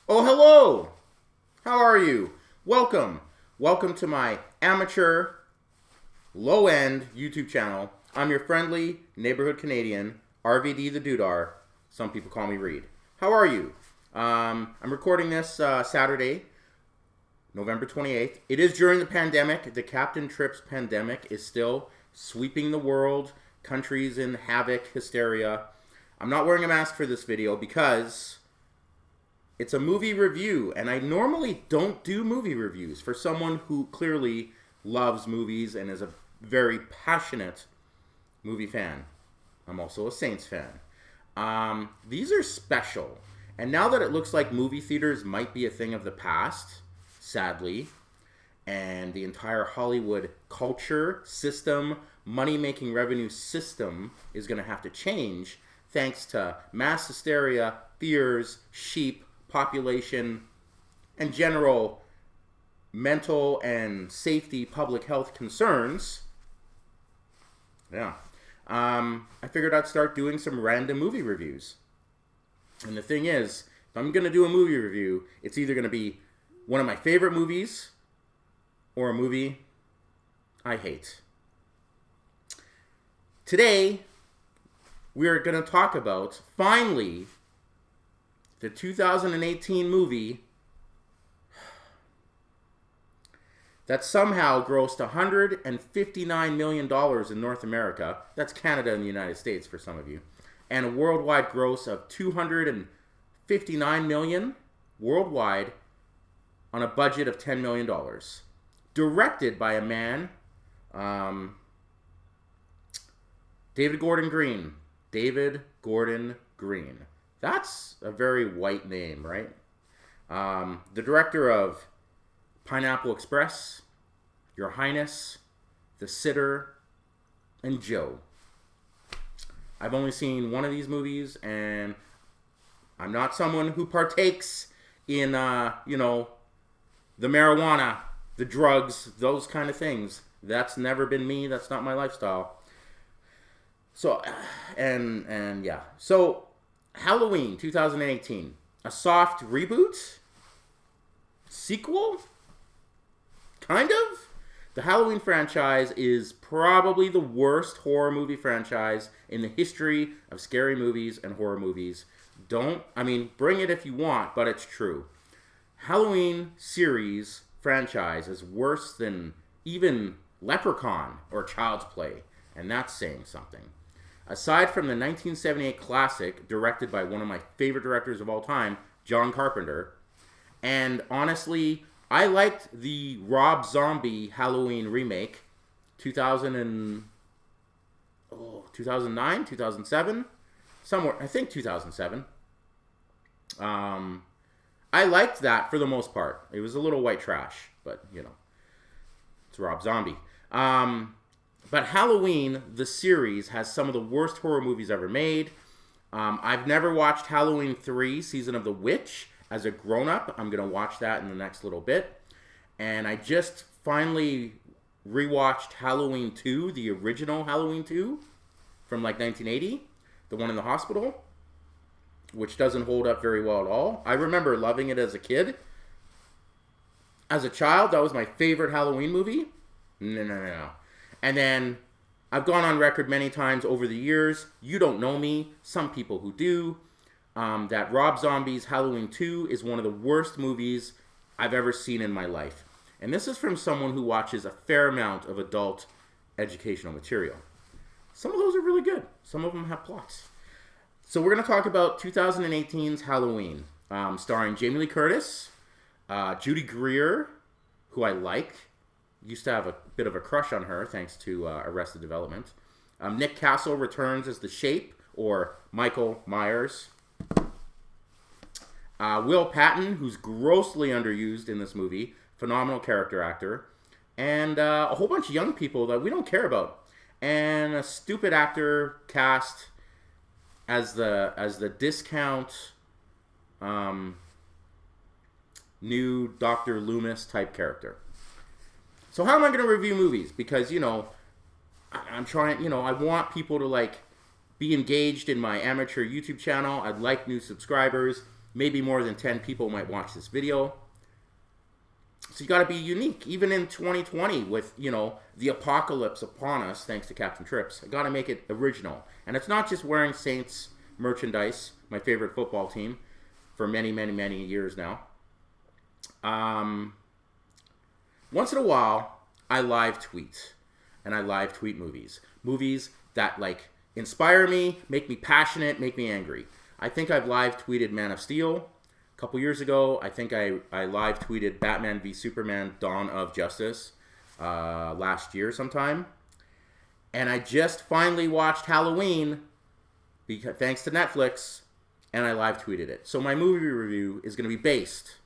Oh, hello! How are you? Welcome. Welcome to my amateur, low-end YouTube channel. I'm your friendly neighborhood Canadian, RVD the Doodar. Some people call me Reed. How are you? I'm recording this Saturday, November 28th. It is during the pandemic. The Captain Trips pandemic is still sweeping the world. Countries in havoc, hysteria. I'm not wearing a mask for this video because it's a movie review, and I normally don't do movie reviews for someone who clearly loves movies and is a very passionate movie fan. I'm also a Saints fan. These are special, and now that it looks like movie theaters might be a thing of the past, sadly, and the entire Hollywood culture, system, money-making revenue system is going to have to change thanks to mass hysteria, fears, sheep, population, and general mental and safety public health concerns. I figured I'd start doing some random movie reviews. And the thing is, if I'm going to do a movie review, it's either going to be one of my favorite movies or a movie I hate. Today, we're going to talk about, finally, the 2018 movie that somehow grossed $159 million in North America. That's Canada and the United States for some of you. And a worldwide gross of $259 million worldwide on a budget of $10 million. Directed by a man, David Gordon Green. David Gordon Green. That's a very white name, right? The director of Pineapple Express, Your Highness, The Sitter, and Joe. I've only seen one of these movies, and I'm not someone who partakes in, the marijuana, the drugs, those kind of things. That's never been me. That's not my lifestyle. So, and yeah. So, Halloween 2018, a soft reboot? Sequel? Kind of? The Halloween franchise is probably the worst horror movie franchise in the history of scary movies and horror movies. Bring it if you want, but it's true. Halloween series franchise is worse than even Leprechaun or Child's Play, and that's saying something. Aside from the 1978 classic, directed by one of my favorite directors of all time, John Carpenter, and honestly, I liked the Rob Zombie Halloween remake, 2009, 2007, somewhere, I think 2007. I liked that for the most part. It was a little white trash, but, it's Rob Zombie. But Halloween, the series, has some of the worst horror movies ever made. I've never watched Halloween 3, Season of the Witch, as a grown-up. I'm going to watch that in the next little bit. And I just finally rewatched Halloween 2, the original Halloween 2, from like 1980, the one in the hospital, which doesn't hold up very well at all. I remember loving it as a kid. As a child, that was my favorite Halloween movie. No. And then I've gone on record many times over the years, you don't know me, some people who do, that Rob Zombie's Halloween 2 is one of the worst movies I've ever seen in my life. And this is from someone who watches a fair amount of adult educational material. Some of those are really good. Some of them have plots. So we're going to talk about 2018's Halloween, starring Jamie Lee Curtis, Judy Greer, who I like. Used to have a bit of a crush on her thanks to Arrested Development. Nick Castle returns as the Shape, or Michael Myers. Will Patton, who's grossly underused in this movie, phenomenal character actor. And a whole bunch of young people that we don't care about. And a stupid actor cast as the discount new Dr. Loomis type character. So how am I going to review movies? Because, I'm trying, I want people to, be engaged in my amateur YouTube channel. I'd like new subscribers. maybe more than 10 people might watch this video. So you got to be unique. Even in 2020 with, the apocalypse upon us, thanks to Captain Trips, I got to make it original. And it's not just wearing Saints merchandise, my favorite football team, for many, many, many years now. Once in a while, I live tweet. And I live tweet movies. Movies that, inspire me, make me passionate, make me angry. I think I've live tweeted Man of Steel. A couple years ago, I think I live tweeted Batman v Superman Dawn of Justice last year sometime. And I just finally watched Halloween, thanks to Netflix, and I live tweeted it. So my movie review is going to be based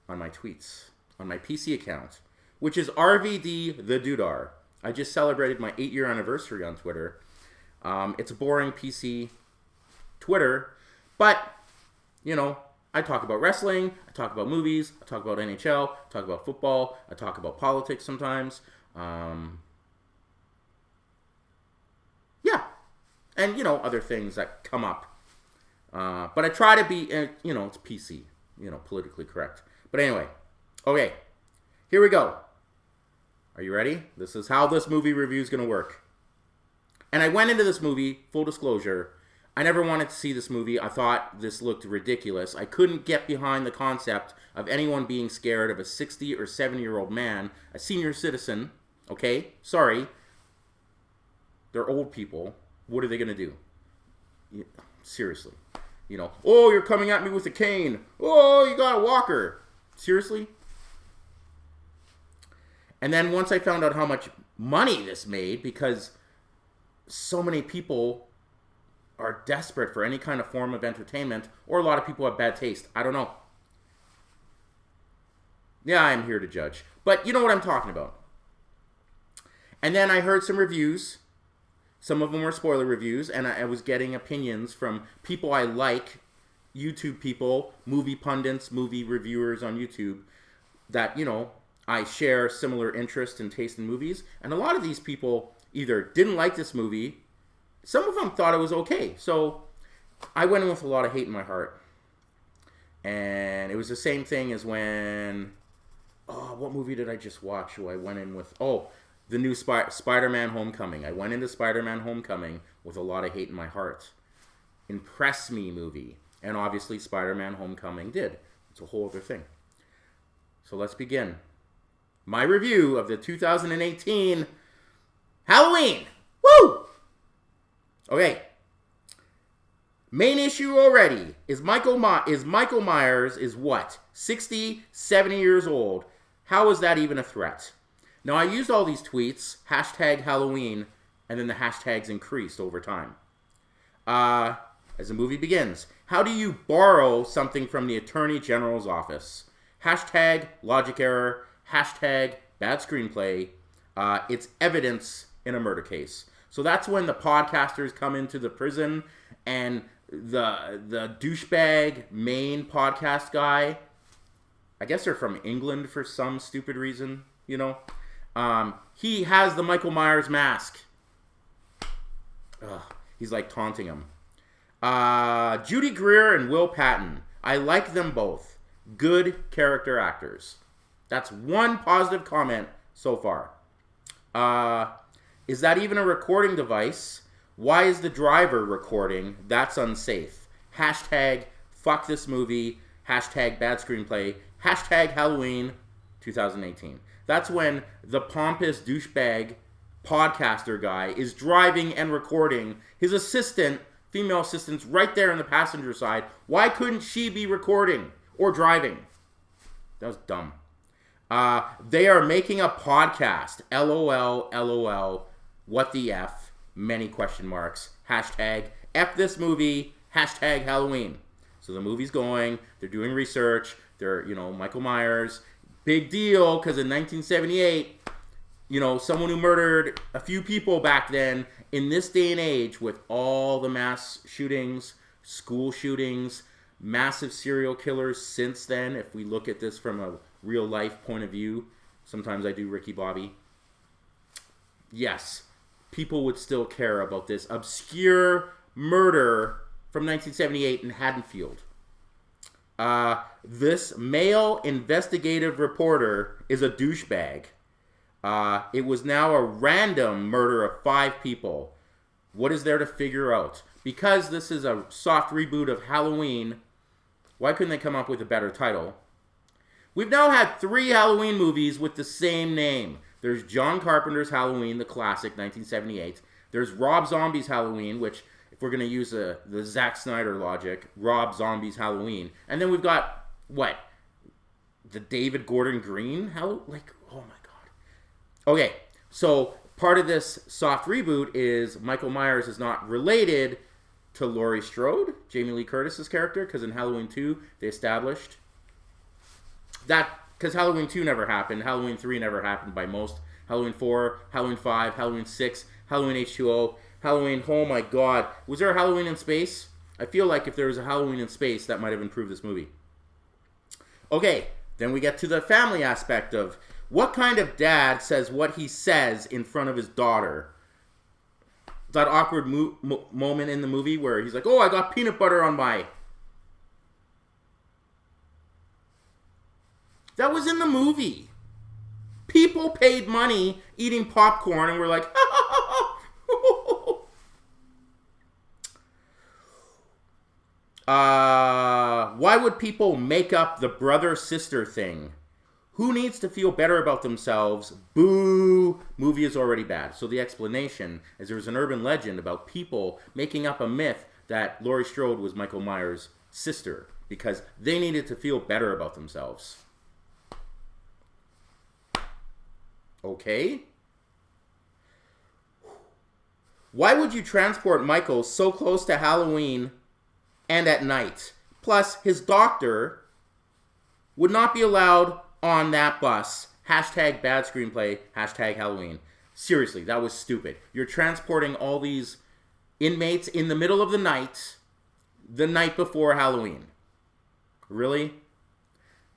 on my tweets, on my PC account, which is RVD the Dudar. I just celebrated my 8-year anniversary on Twitter. It's a boring PC Twitter, but, I talk about wrestling, I talk about movies, I talk about NHL, I talk about football, I talk about politics sometimes. Yeah. And, other things that come up. But I try to be, it's PC, politically correct. But anyway, okay, here we go. Are you ready? This is how this movie review is going to work. And I went into this movie, full disclosure, I never wanted to see this movie. I thought this looked ridiculous. I couldn't get behind the concept of anyone being scared of a 60 or 70-year-old man, a senior citizen, okay? Sorry. They're old people. What are they going to do? Seriously. Oh, you're coming at me with a cane. Oh, you got a walker. Seriously? And then once I found out how much money this made, because so many people are desperate for any kind of form of entertainment, or a lot of people have bad taste. I don't know. Yeah, I'm here to judge. But you know what I'm talking about. And then I heard some reviews. Some of them were spoiler reviews, and I was getting opinions from people I like, YouTube people, movie pundits, movie reviewers on YouTube, that, I share similar interest and taste in movies. And a lot of these people either didn't like this movie, some of them thought it was okay. So I went in with a lot of hate in my heart. And it was the same thing as when, what movie did I just watch? I went in with, the new Spider-Man Homecoming. I went into Spider-Man Homecoming with a lot of hate in my heart. Impress me movie. And obviously Spider-Man Homecoming did. It's a whole other thing. So let's begin. My review of the 2018 Halloween. Woo! Okay. Main issue already is Michael Myers is what? 60, 70 years old. How is that even a threat? Now, I used all these tweets, hashtag Halloween, and then the hashtags increased over time. As the movie begins, how do you borrow something from the Attorney General's office? Hashtag logic error, hashtag bad screenplay. It's evidence in a murder case. So that's when the podcasters come into the prison, and the douchebag main podcast guy, I guess they're from England for some stupid reason, he has the Michael Myers mask. He's taunting him. Judy Greer and Will Patton. I like them both. Good character actors. That's one positive comment so far. Is that even a recording device? Why is the driver recording? That's unsafe. Hashtag fuck this movie. Hashtag bad screenplay. Hashtag Halloween 2018. That's when the pompous douchebag podcaster guy is driving and recording. His assistant, female assistant's right there on the passenger side. Why couldn't she be recording or driving? That was dumb. They are making a podcast. LOL, LOL. What the F? Many question marks. Hashtag F this movie. Hashtag Halloween. So the movie's going. They're doing research. They're, Michael Myers. Big deal, because in 1978, someone who murdered a few people back then, in this day and age, with all the mass shootings, school shootings, massive serial killers since then, if we look at this from a real life point of view, sometimes I do Ricky Bobby, yes, people would still care about this obscure murder from 1978 in Haddonfield. This male investigative reporter is a douchebag. It was now a random murder of 5 people. What is there to figure out? Because this is a soft reboot of Halloween, why couldn't they come up with a better title? We've now had 3 Halloween movies with the same name. There's John Carpenter's Halloween, the classic, 1978. There's Rob Zombie's Halloween, which, if we're going to use the Zack Snyder logic, Rob Zombie's Halloween. And then we've got, what? The David Gordon Green? Oh my God. Okay, so part of this soft reboot is Michael Myers is not related to Laurie Strode, Jamie Lee Curtis's character, because in Halloween 2, they established that, because Halloween 2 never happened, Halloween 3 never happened by most, Halloween 4, Halloween 5, Halloween 6, Halloween H2O, Halloween, oh my God. Was there a Halloween in space? I feel like if there was a Halloween in space, that might have improved this movie. Okay, then we get to the family aspect of what kind of dad says what he says in front of his daughter. That awkward moment in the movie where he's like, oh, I got peanut butter on my... That was in the movie. People paid money eating popcorn and were like, why would people make up the brother-sister thing? Who needs to feel better about themselves? Boo! Movie is already bad. So the explanation is there was an urban legend about people making up a myth that Laurie Strode was Michael Myers' sister because they needed to feel better about themselves. Okay? Why would you transport Michael so close to Halloween and at night? Plus, his doctor would not be allowed on that bus. Hashtag bad screenplay. Hashtag Halloween. Seriously, that was stupid. You're transporting all these inmates in the middle of the night before Halloween. Really?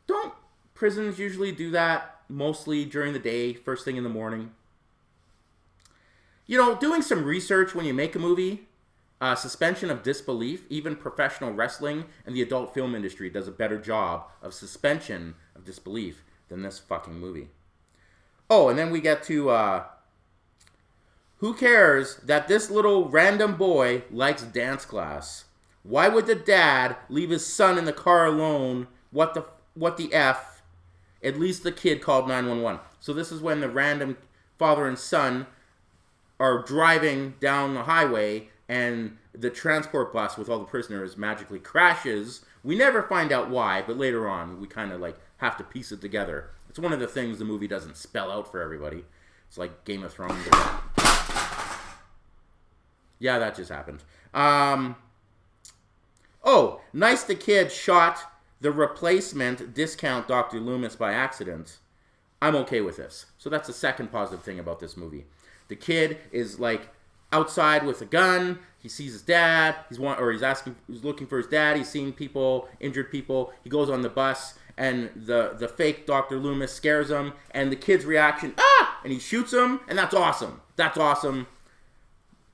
Don't prisons usually do that mostly during the day, first thing in the morning? You know, doing some research when you make a movie, suspension of disbelief, even professional wrestling and the adult film industry does a better job of suspension of disbelief than this fucking movie. Oh, and then we get to, who cares that this little random boy likes dance class? Why would the dad leave his son in the car alone? What the F? At least the kid called 911. So this is when the random father and son are driving down the highway and the transport bus with all the prisoners magically crashes. We never find out why, but later on we kind of like have to piece it together. It's one of the things the movie doesn't spell out for everybody. It's like Game of Thrones. Yeah, that just happened. Oh, nice the kid shot the replacement discount Dr. Loomis by accident. I'm okay with this. So that's the second positive thing about this movie. The kid is like outside with a gun. He sees his dad. He's looking for his dad. He's seeing people, injured people. He goes on the bus, and the fake Dr. Loomis scares him. And the kid's reaction, ah! And he shoots him, and that's awesome. That's awesome.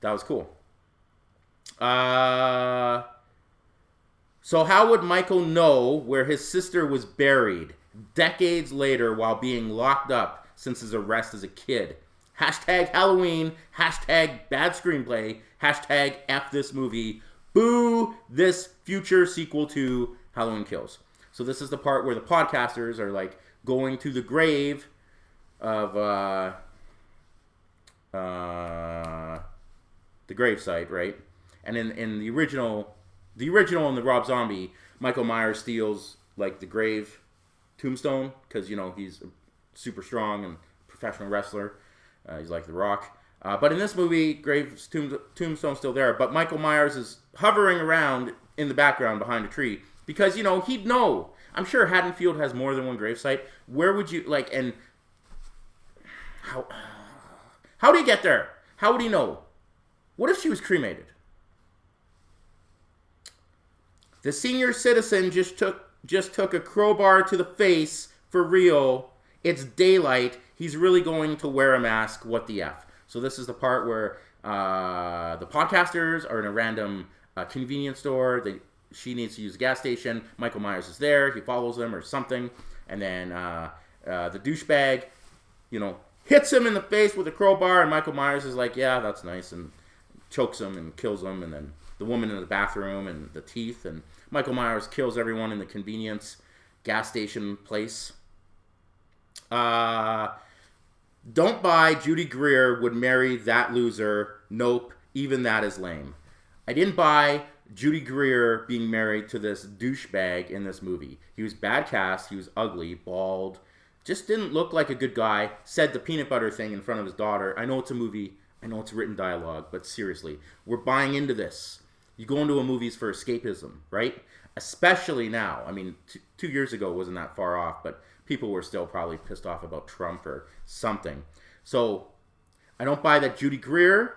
That was cool. So how would Michael know where his sister was buried decades later while being locked up since his arrest as a kid? Hashtag Halloween, hashtag bad screenplay, hashtag F this movie, boo this future sequel to Halloween Kills. So this is the part where the podcasters are like going to the grave of the gravesite, right? And in the original in the Rob Zombie, Michael Myers steals like the grave tombstone because, you know, he's super strong and professional wrestler. He's like The Rock. But in this movie, Grave's tombstone's still there. But Michael Myers is hovering around in the background behind a tree because, you know, he'd know. I'm sure Haddonfield has more than one gravesite. Where would you, like, and how did he get there? How would he know? What if she was cremated? The senior citizen just took a crowbar to the face for real. It's daylight. He's really going to wear a mask. What the F? So this is the part where the podcasters are in a random convenience store. she needs to use a gas station. Michael Myers is there. He follows them or something. And then the douchebag, hits him in the face with a crowbar. And Michael Myers is like, yeah, that's nice. And chokes him and kills him. And then the woman in the bathroom and the teeth. And Michael Myers kills everyone in the convenience gas station place. Don't buy Judy Greer would marry that loser. Nope. Even that is lame. I didn't buy Judy Greer being married to this douchebag in this movie. He was bad cast. He was ugly, bald. Just didn't look like a good guy. Said the peanut butter thing in front of his daughter. I know it's a movie. I know it's written dialogue. But seriously, we're buying into this. You go into a movies for escapism, right? Especially now. I mean, 2 years ago wasn't that far off, but people were still probably pissed off about Trump or something. So I don't buy that Judy Greer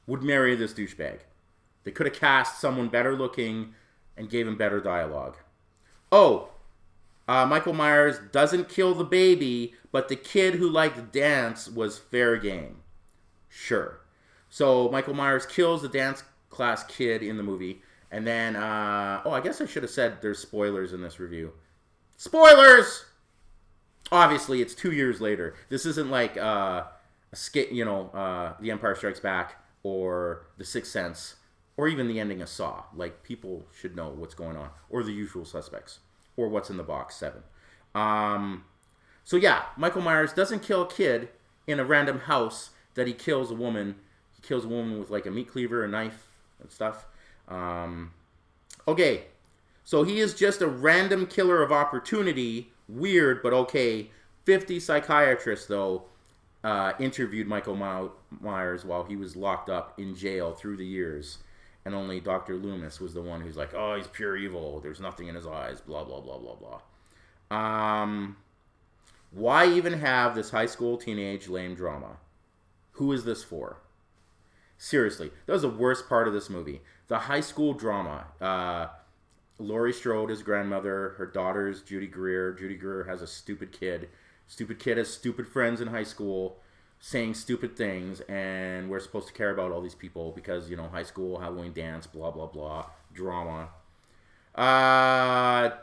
would marry this douchebag. They could have cast someone better looking and gave him better dialogue. Michael Myers doesn't kill the baby, but the kid who liked to dance was fair game. Sure. So Michael Myers kills the dance class kid in the movie. And then, I guess I should have said there's spoilers in this review. Spoilers! Obviously, it's 2 years later. This isn't like The Empire Strikes Back or The Sixth Sense or even the ending of Saw. Like, people should know what's going on. Or The Usual Suspects. Or What's in the Box 7. Michael Myers doesn't kill a kid in a random house that he kills a woman. He kills a woman with like a meat cleaver, a knife, and stuff. So he is just a random killer of opportunity. Weird, but okay. 50 psychiatrists, though, interviewed Michael Myers while he was locked up in jail through the years. And only Dr. Loomis was the one who's like, oh, he's pure evil. There's nothing in his eyes. Blah, blah, blah, blah, blah. Why even have this high school teenage lame drama? Who is this for? Seriously, that was the worst part of this movie. The high school drama. Laurie Strode is grandmother. Her daughter's Judy Greer. Judy Greer has a stupid kid. Stupid kid has stupid friends in high school saying stupid things, and we're supposed to care about all these people because, high school, Halloween dance, blah, blah, blah, drama.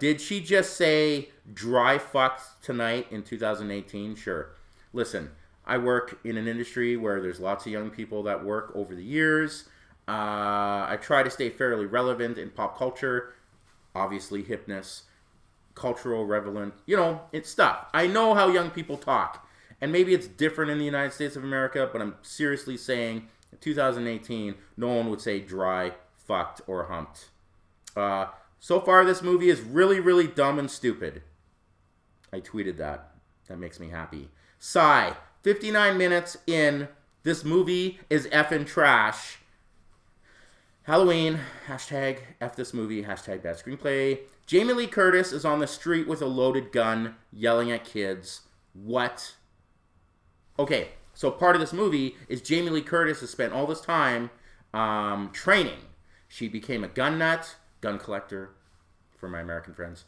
Did she just say dry fucked tonight in 2018? Sure. Listen, I work in an industry where there's lots of young people that work over the years. I try to stay fairly relevant in pop culture. Obviously, hipness, cultural relevant, it's stuff. I know how young people talk. And maybe it's different in the United States of America, but I'm seriously saying in 2018, no one would say dry, fucked, or humped. So far, this movie is really, really dumb and stupid. I tweeted that. That makes me happy. Sigh. 59 minutes in. This movie is effing trash. Halloween. Hashtag F this movie. Hashtag bad screenplay. Jamie Lee Curtis is on the street with a loaded gun, yelling at kids. What? Okay, so part of this movie is Jamie Lee Curtis has spent all this time training. She became a gun nut, gun collector, for my American friends.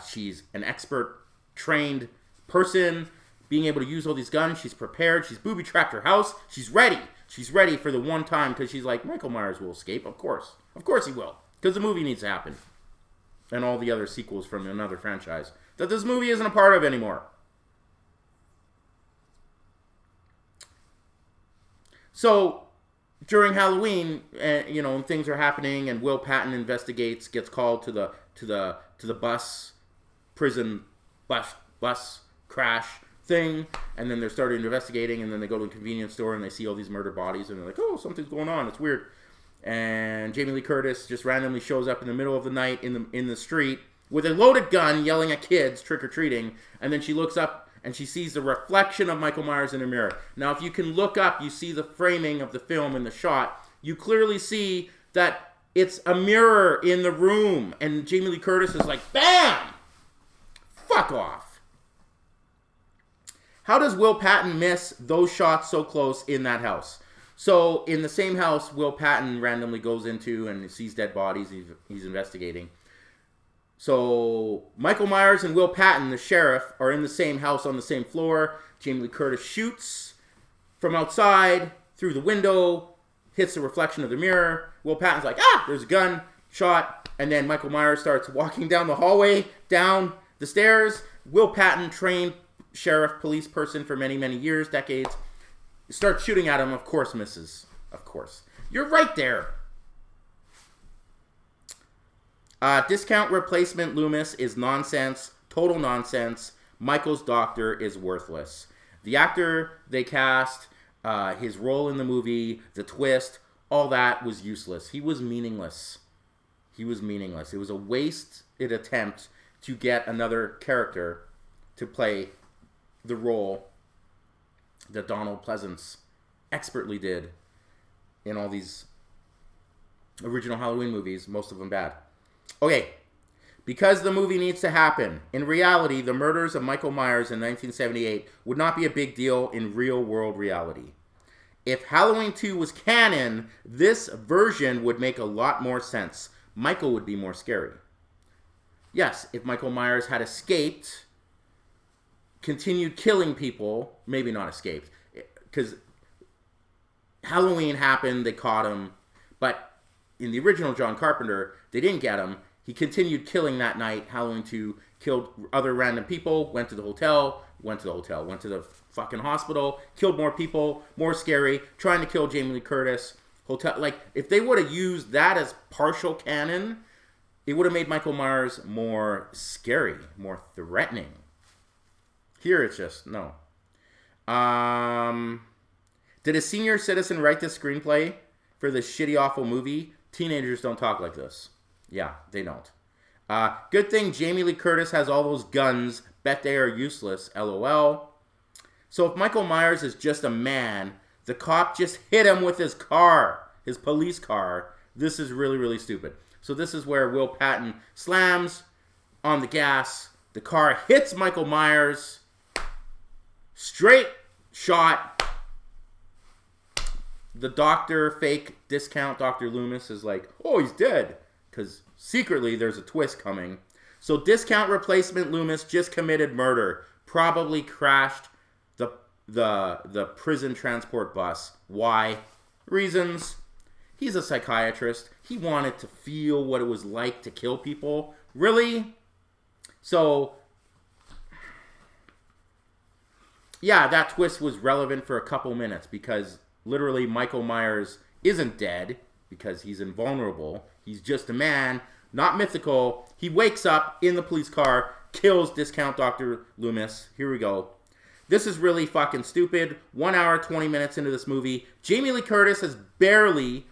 She's an expert, trained person, being able to use all these guns. She's prepared. She's booby-trapped her house. She's ready. She's ready for the one time because she's like, Michael Myers will escape. Of course. Of course he will. Because the movie needs to happen. And all the other sequels from another franchise that this movie isn't a part of anymore. So, during Halloween, things are happening, and Will Patton investigates, gets called to the prison bus crash thing, and then they're starting investigating, and then they go to a convenience store and they see all these murdered bodies, and they're like, oh, something's going on, it's weird. And Jamie Lee Curtis just randomly shows up in the middle of the night in the street with a loaded gun, yelling at kids trick or treating, and then she looks up. And she sees the reflection of Michael Myers in a mirror. Now, if you can look up, you see the framing of the film in the shot. You clearly see that it's a mirror in the room. And Jamie Lee Curtis is like, bam! Fuck off. How does Will Patton miss those shots so close in that house? So, in the same house, Will Patton randomly goes into and sees dead bodies. He's investigating. So, Michael Myers and Will Patton, the sheriff, are in the same house on the same floor. Jamie Lee Curtis shoots from outside, through the window, hits the reflection of the mirror. Will Patton's like, there's a gun, shot. And then Michael Myers starts walking down the hallway, down the stairs. Will Patton, trained sheriff, police person for many, many years, decades, starts shooting at him. Of course, misses. Of course. You're right there. Discount replacement Loomis is nonsense. Total nonsense. Michael's doctor is worthless. The actor they cast, his role in the movie, the twist, all that was useless. He was meaningless. It was a wasted attempt to get another character to play the role that Donald Pleasance expertly did in all these original Halloween movies, most of them bad. Okay, because the movie needs to happen. In reality, the murders of Michael Myers in 1978 would not be a big deal in real-world reality. If Halloween 2 was canon, this version would make a lot more sense. Michael would be more scary. Yes, if Michael Myers had escaped, continued killing people, maybe not escaped, because Halloween happened, they caught him, but in the original John Carpenter, they didn't get him. He continued killing that night. Halloween 2 killed other random people, went to the fucking hospital, killed more people, more scary, trying to kill Jamie Lee Curtis. If they would have used that as partial canon, it would have made Michael Myers more scary, more threatening. Here it's just, no. Did a senior citizen write this screenplay for this shitty, awful movie? Teenagers don't talk like this. Yeah, they don't. Good thing Jamie Lee Curtis has all those guns. Bet they are useless. LOL. So if Michael Myers is just a man, the cop just hit him with his car, his police car. This is really, really stupid. So this is where Will Patton slams on the gas. The car hits Michael Myers. Straight shot. The doctor, fake discount Dr. Loomis, is like, oh, he's dead. Because secretly there's a twist coming. So discount replacement Loomis just committed murder. Probably crashed the prison transport bus. Why? Reasons. He's a psychiatrist. He wanted to feel what it was like to kill people. Really? So, yeah, that twist was relevant for a couple minutes because literally Michael Myers isn't dead because he's invulnerable. He's just a man, not mythical. He wakes up in the police car, kills discount Dr. Loomis. Here we go. This is really fucking stupid. 1 hour, 20 minutes into this movie. Jamie Lee Curtis has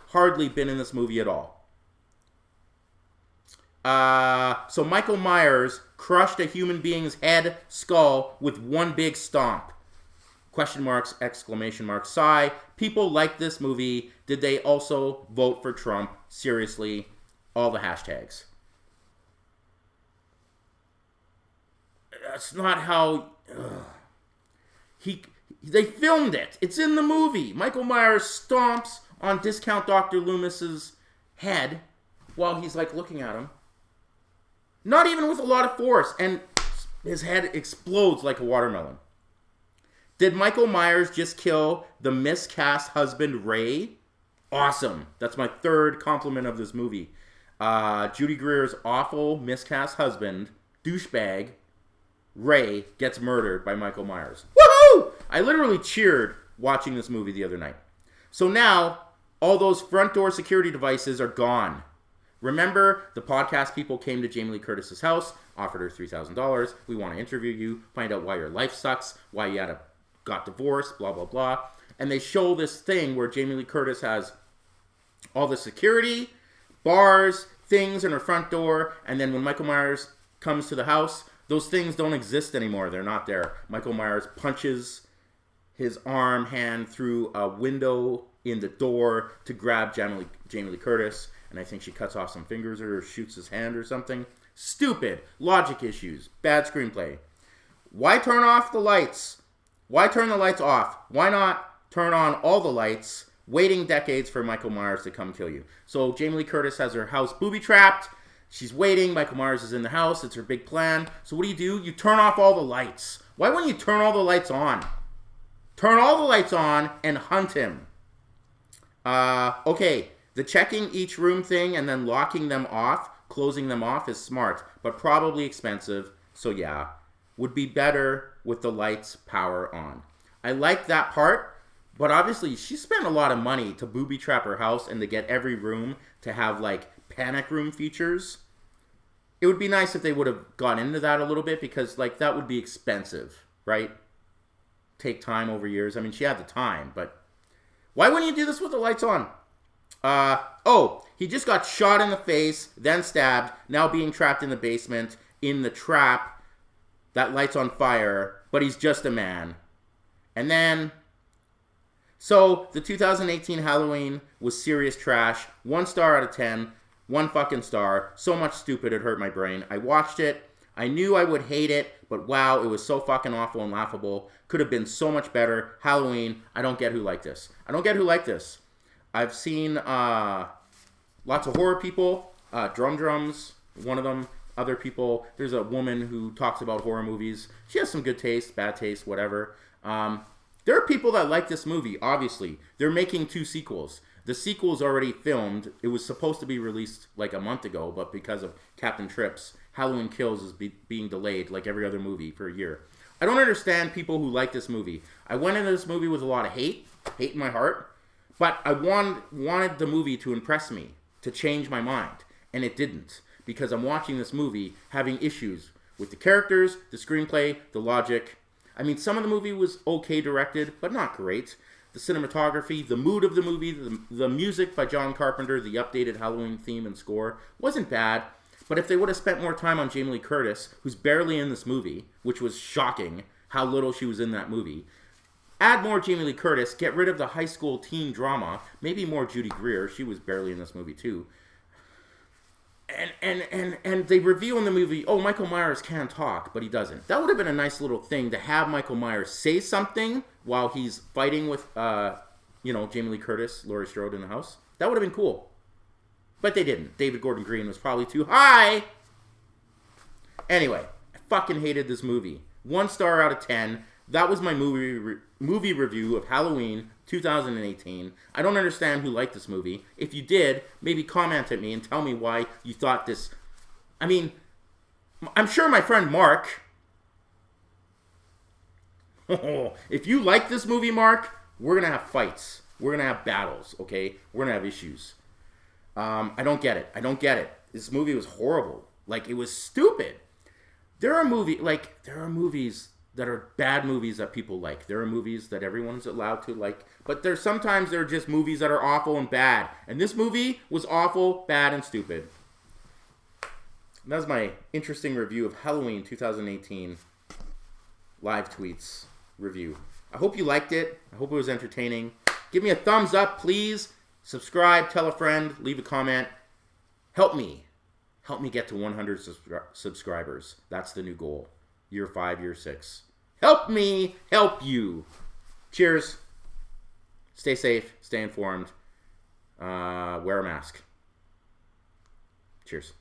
hardly been in this movie at all. So Michael Myers crushed a human being's head, skull, with one big stomp. Question marks, exclamation mark, sigh. People like this movie. Did they also vote for Trump? Seriously, all the hashtags. That's not how... They filmed it. It's in the movie. Michael Myers stomps on discount Dr. Loomis's head while he's like looking at him. Not even with a lot of force. And his head explodes like a watermelon. Did Michael Myers just kill the miscast husband, Ray? Awesome. That's my third compliment of this movie. Judy Greer's awful miscast husband, douchebag, Ray, gets murdered by Michael Myers. Woohoo! I literally cheered watching this movie the other night. So now, all those front door security devices are gone. Remember, the podcast people came to Jamie Lee Curtis's house, offered her $3,000. We want to interview you, find out why your life sucks, why you got divorced, blah, blah, blah. And they show this thing where Jamie Lee Curtis has all the security, bars, things in her front door. And then when Michael Myers comes to the house, those things don't exist anymore. They're not there. Michael Myers punches his hand through a window in the door to grab Jamie Lee Curtis. And I think she cuts off some fingers or shoots his hand or something. Stupid. Logic issues. Bad screenplay. Why turn off the lights? Why turn the lights off? Why not turn on all the lights, waiting decades for Michael Myers to come kill you? So Jamie Lee Curtis has her house booby-trapped. She's waiting. Michael Myers is in the house. It's her big plan. So what do? You turn off all the lights. Why wouldn't you turn all the lights on? Turn all the lights on and hunt him. Okay, the checking each room thing and then locking them off. Closing them off is smart, but probably expensive. So yeah, would be better with the lights power on. I like that part, but obviously she spent a lot of money to booby trap her house and to get every room to have like panic room features. It would be nice if they would have gone into that a little bit, because like that would be expensive, right? Take time over years. I mean, she had the time, but why wouldn't you do this with the lights on? He just got shot in the face, then stabbed, now being trapped in the basement, in the trap that lights on fire, but he's just a man. And then, so the 2018 Halloween was serious trash. 1 star out of 10. 1 fucking star. So much stupid it hurt my brain. I watched it. I knew I would hate it, but wow, it was so fucking awful and laughable. Could have been so much better. Halloween, I don't get who liked this. I don't get who liked this. I've seen lots of horror people. Drums, one of them. Other people. There's a woman who talks about horror movies. She has some good taste, bad taste, whatever. There are people that like this movie, obviously. They're making 2 sequels. The sequel's already filmed. It was supposed to be released like a month ago, but because of Captain Trips, Halloween Kills is being delayed like every other movie for a year. I don't understand people who like this movie. I went into this movie with a lot of hate in my heart, but I wanted the movie to impress me, to change my mind, and it didn't, because I'm watching this movie having issues with the characters, the screenplay, the logic. I mean, some of the movie was okay directed, but not great. The cinematography, the mood of the movie, the music by John Carpenter, the updated Halloween theme and score wasn't bad. But if they would have spent more time on Jamie Lee Curtis, who's barely in this movie, which was shocking how little she was in that movie, add more Jamie Lee Curtis, get rid of the high school teen drama, maybe more Judy Greer, she was barely in this movie too. And they reveal in the movie, oh, Michael Myers can talk, but he doesn't. That would have been a nice little thing to have Michael Myers say something while he's fighting with, Jamie Lee Curtis, Laurie Strode in the house. That would have been cool. But they didn't. David Gordon Green was probably too high. Anyway, I fucking hated this movie. 1 star out of 10. That was my movie review of Halloween 2018. I don't understand who liked this movie. If you did, maybe comment at me and tell me why you thought this. I mean, I'm sure my friend Mark. If you like this movie, Mark, we're going to have fights. We're going to have battles, okay? We're going to have issues. I don't get it. This movie was horrible. Like, it was stupid. There are movies that are bad movies that people like. There are movies that everyone's allowed to like. But sometimes there are just movies that are awful and bad. And this movie was awful, bad, and stupid. And that was my interesting review of Halloween 2018 live tweets review. I hope you liked it. I hope it was entertaining. Give me a thumbs up, please. Subscribe, tell a friend, leave a comment. Help me get to 100 subscribers. That's the new goal. Year 5, year 6. Help me help you. Cheers. Stay safe. Stay informed. Wear a mask. Cheers.